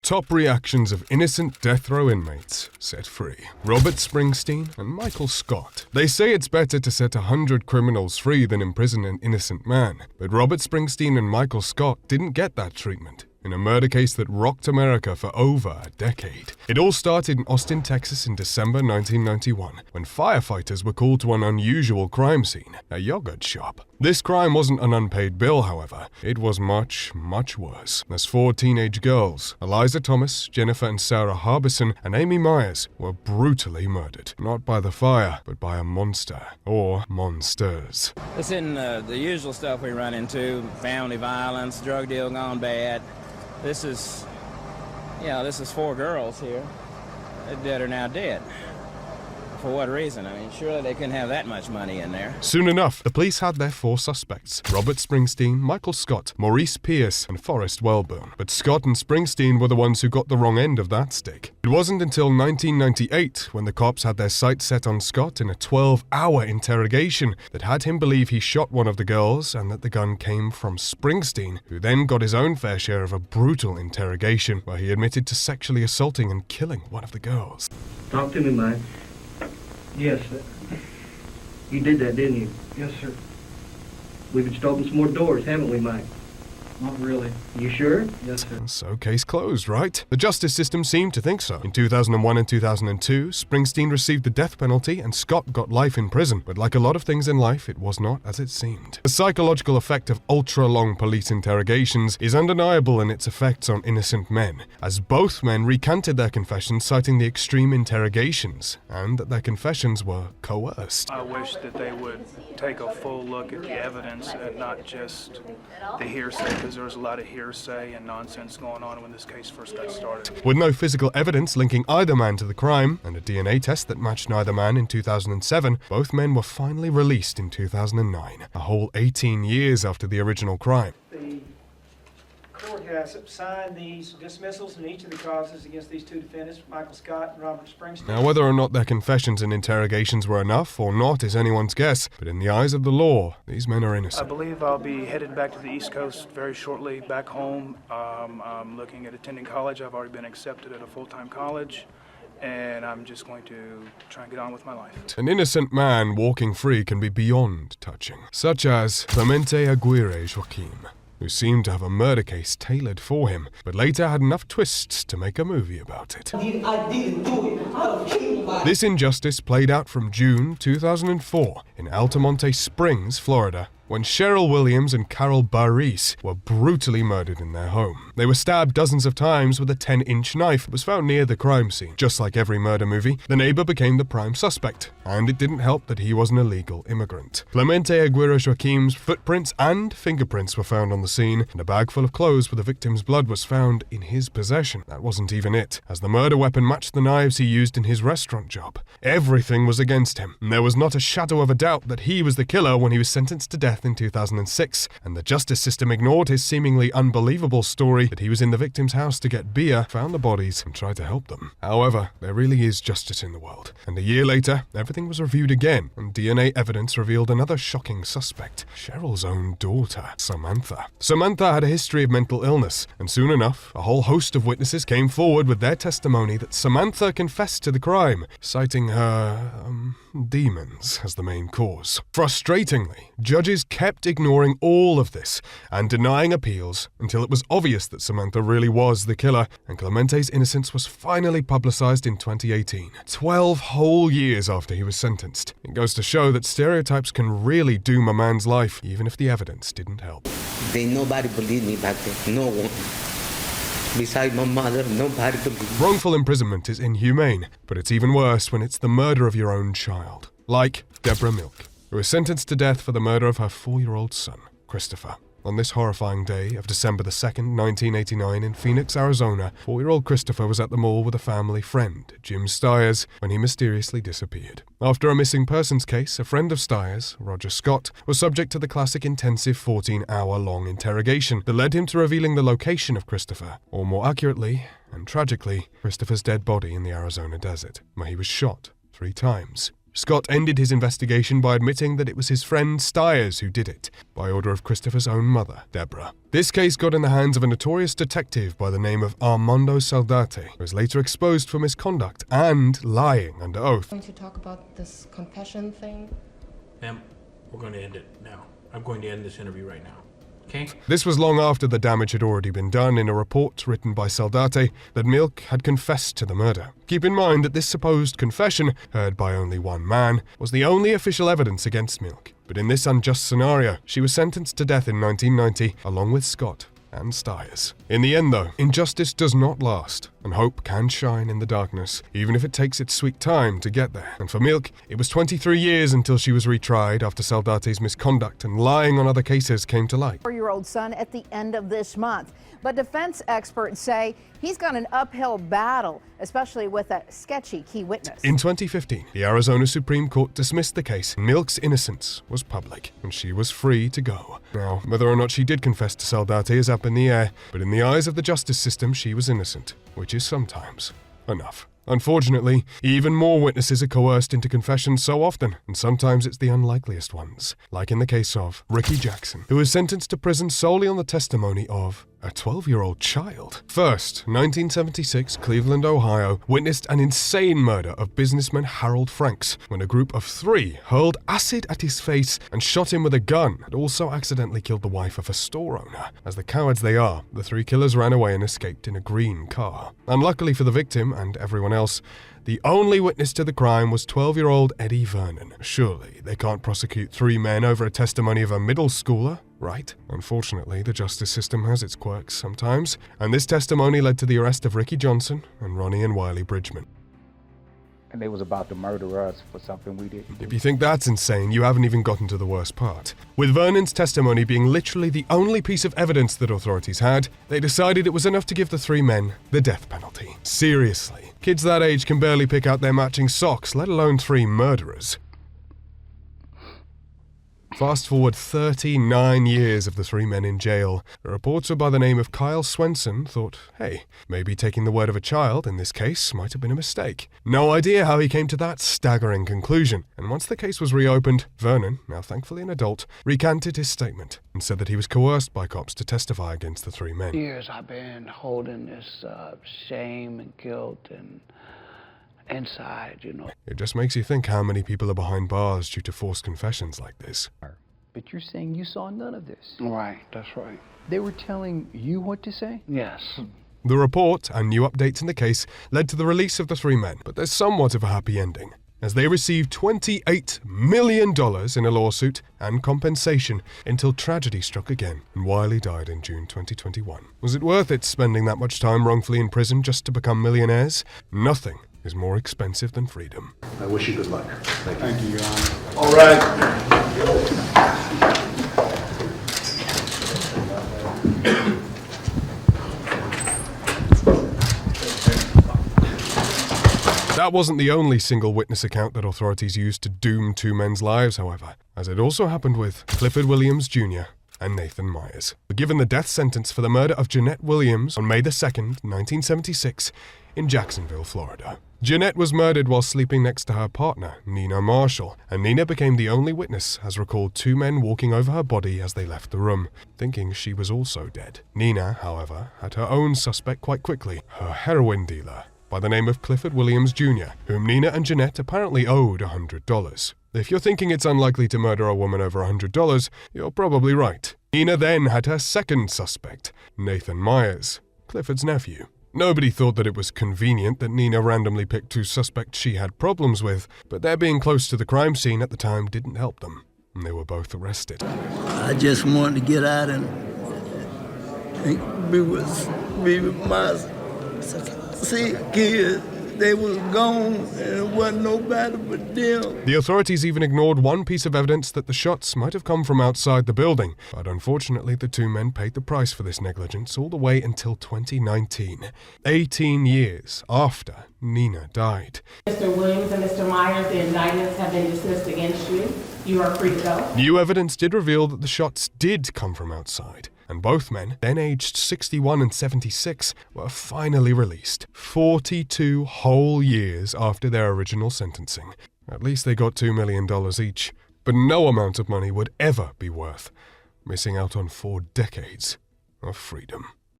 top reactions of innocent death row inmates set free. Robert Springsteen and Michael Scott. They say it's better to set 100 criminals free than imprison an innocent man, but Robert Springsteen and Michael Scott didn't get that treatment in a murder case that rocked America for over a decade. It all started in Austin, Texas in December 1991, when firefighters were called to an unusual crime scene, a yogurt shop. This crime wasn't an unpaid bill, however. It was much, much worse, as 4 teenage girls, Eliza Thomas, Jennifer and Sarah Harbison, and Amy Myers, were brutally murdered. Not by the fire, but by a monster, or monsters. It's in the usual stuff we run into: family violence, drug deal gone bad. This is 4 girls here. They're dead or now dead. For what reason? I mean, surely they couldn't have that much money in there. Soon enough, the police had their 4 suspects: Robert Springsteen, Michael Scott, Maurice Pierce, and Forrest Welburn. But Scott and Springsteen were the ones who got the wrong end of that stick. It wasn't until 1998, when the cops had their sights set on Scott in a 12-hour interrogation, that had him believe he shot one of the girls and that the gun came from Springsteen, who then got his own fair share of a brutal interrogation, where he admitted to sexually assaulting and killing one of the girls. Talk to me, Mike. Yes, sir. You did that, didn't you? Yes, sir. We've just opened some more doors, haven't we, Mike? Not really. You sure? Yes, sir. So case closed, right? The justice system seemed to think so. In 2001 and 2002, Springsteen received the death penalty and Scott got life in prison. But like a lot of things in life, it was not as it seemed. The psychological effect of ultra-long police interrogations is undeniable in its effects on innocent men, as both men recanted their confessions citing the extreme interrogations, and that their confessions were coerced. I wish that they would take a full look at the evidence and not just the hearsay, because there was a lot of hearsay and nonsense going on when this case first got started. With no physical evidence linking either man to the crime, and a DNA test that matched neither man in 2007, both men were finally released in 2009, a whole 18 years after the original crime. The court has signed these dismissals in each of the causes against these 2 defendants, Michael Scott and Robert Springsteen. Now, whether or not their confessions and interrogations were enough or not is anyone's guess, but in the eyes of the law, these men are I innocent. believe I'll be headed back to the East Coast very shortly, back home. I'm looking at attending college. I've already been accepted at a full-time college, and I'm just going to try and get on with my life. An innocent man walking free can be beyond touching, such as Clemente Aguirre Joaquim, who seemed to have a murder case tailored for him, but later had enough twists to make a movie about it. I didn't do it. I don't kill nobody. This injustice played out from June 2004 in Altamonte Springs, Florida, when Cheryl Williams and Carol Baris were brutally murdered in their home. They were stabbed dozens of times with a 10-inch knife that was found near the crime scene. Just like every murder movie, the neighbor became the prime suspect, and it didn't help that he was an illegal immigrant. Clemente Aguirre Joaquim's footprints and fingerprints were found on the scene, and a bag full of clothes with the victim's blood was found in his possession. That wasn't even it, as the murder weapon matched the knives he used in his restaurant job. Everything was against him, and there was not a shadow of a doubt that he was the killer when he was sentenced to death in 2006, and the justice system ignored his seemingly unbelievable story that he was in the victim's house to get beer, found the bodies, and tried to help them. However, there really is justice in the world, and a year later, everything was reviewed again, and DNA evidence revealed another shocking suspect: Cheryl's own daughter, Samantha. Samantha had a history of mental illness, and soon enough, a whole host of witnesses came forward with their testimony that Samantha confessed to the crime, citing her, demons as the main cause. Frustratingly, judges kept ignoring all of this and denying appeals until it was obvious that Samantha really was the killer, and Clemente's innocence was finally publicized in 2018, 12 whole years after he was sentenced. It goes to show that stereotypes can really doom a man's life, even if the evidence didn't help. Nobody believed me back then. No one. Besides my mother, nobody believed me. Wrongful imprisonment is inhumane, but it's even worse when it's the murder of your own child. Like Deborah Milk, who was sentenced to death for the murder of her 4-year-old son, Christopher. On this horrifying day of December the 2nd, 1989, in Phoenix, Arizona, 4-year-old Christopher was at the mall with a family friend, Jim Stiers, when he mysteriously disappeared. After a missing persons case, a friend of Stiers, Roger Scott, was subject to the classic intensive 14-hour-long interrogation that led him to revealing the location of Christopher, or more accurately, and tragically, Christopher's dead body in the Arizona desert, where he was shot 3 times. Scott ended his investigation by admitting that it was his friend Stiers who did it, by order of Christopher's own mother, Deborah. This case got in the hands of a notorious detective by the name of Armando Saldate, who was later exposed for misconduct and lying under oath. Going to talk about this confession thing? Ma'am, we're going to end it now. I'm going to end this interview right now. Okay? This was long after the damage had already been done in a report written by Saldate that Milk had confessed to the murder. Keep in mind that this supposed confession, heard by only one man, was the only official evidence against Milk. But in this unjust scenario, she was sentenced to death in 1990, along with Scott and Stiers. In the end, though, injustice does not last, and hope can shine in the darkness, even if it takes its sweet time to get there. And for Milk, it was 23 years until she was retried after Saldate's misconduct and lying on other cases came to light. 4-year-old son at the end of this month. But defense experts say he's got an uphill battle, especially with a sketchy key witness. In 2015, the Arizona Supreme Court dismissed the case. Milk's innocence was public, and she was free to go. Now, whether or not she did confess to Saldate is up in the air, but in the eyes of the justice system, she was innocent, which is sometimes enough. Unfortunately, even more witnesses are coerced into confession so often, and sometimes it's the unlikeliest ones, like in the case of Ricky Jackson, who was sentenced to prison solely on the testimony of a 12-year-old child. First, 1976, Cleveland, Ohio, witnessed an insane murder of businessman Harold Franks when a group of 3 hurled acid at his face and shot him with a gun and also accidentally killed the wife of a store owner. As the cowards they are, the 3 killers ran away and escaped in a green car. Unluckily for the victim and everyone else, the only witness to the crime was 12-year-old Eddie Vernon. Surely they can't prosecute 3 men over a testimony of a middle schooler, right? Unfortunately, the justice system has its quirks sometimes, and this testimony led to the arrest of Ricky Johnson and Ronnie and Wiley Bridgman. And they was about to murder us for something we didn't do. If you think that's insane, you haven't even gotten to the worst part. With Vernon's testimony being literally the only piece of evidence that authorities had, they decided it was enough to give the 3 men the death penalty. Seriously, kids that age can barely pick out their matching socks, let alone 3 murderers. Fast forward 39 years of the 3 men in jail. A reporter by the name of Kyle Swenson thought, hey, maybe taking the word of a child in this case might have been a mistake. No idea how he came to that staggering conclusion. And once the case was reopened, Vernon, now thankfully an adult, recanted his statement and said that he was coerced by cops to testify against the 3 men. Years I've been holding this shame and guilt and inside, you know. It just makes you think how many people are behind bars due to forced confessions like this. But you're saying you saw none of this. Right, that's right. They were telling you what to say? Yes. The report and new updates in the case led to the release of the 3 men, but there's somewhat of a happy ending, as they received $28 million in a lawsuit and compensation until tragedy struck again, and Wiley died in June 2021. Was it worth it spending that much time wrongfully in prison just to become millionaires? Nothing is more expensive than freedom. I wish you good luck. Thank you, Your Honor. All right. That wasn't the only single witness account that authorities used to doom 2 men's lives, however, as it also happened with Clifford Williams Jr. and Nathan Myers, were given the death sentence for the murder of Jeanette Williams on May 2nd, 1976, in Jacksonville, Florida. Jeanette was murdered while sleeping next to her partner, Nina Marshall, and Nina became the only witness as recalled 2 men walking over her body as they left the room, thinking she was also dead. Nina, however, had her own suspect quite quickly, her heroin dealer, by the name of Clifford Williams Jr., whom Nina and Jeanette apparently owed $100. If you're thinking it's unlikely to murder a woman over $100, you're probably right. Nina then had her second suspect, Nathan Myers, Clifford's nephew. Nobody thought that it was convenient that Nina randomly picked 2 suspects she had problems with, but their being close to the crime scene at the time didn't help them, and they were both arrested. I just wanted to get out and be with my sick kids. They was gone, and it wasn't nobody but them. The authorities even ignored one piece of evidence that the shots might have come from outside the building, but unfortunately the 2 men paid the price for this negligence all the way until 2019, 18 years after Nina died. Mr. Williams and Mr. Myers, the indictments have been dismissed against you. You are free to go. New evidence did reveal that the shots did come from outside, and both men, then aged 61 and 76, were finally released, 42 whole years after their original sentencing. At least they got $2 million each, but no amount of money would ever be worth missing out on 4 decades of freedom.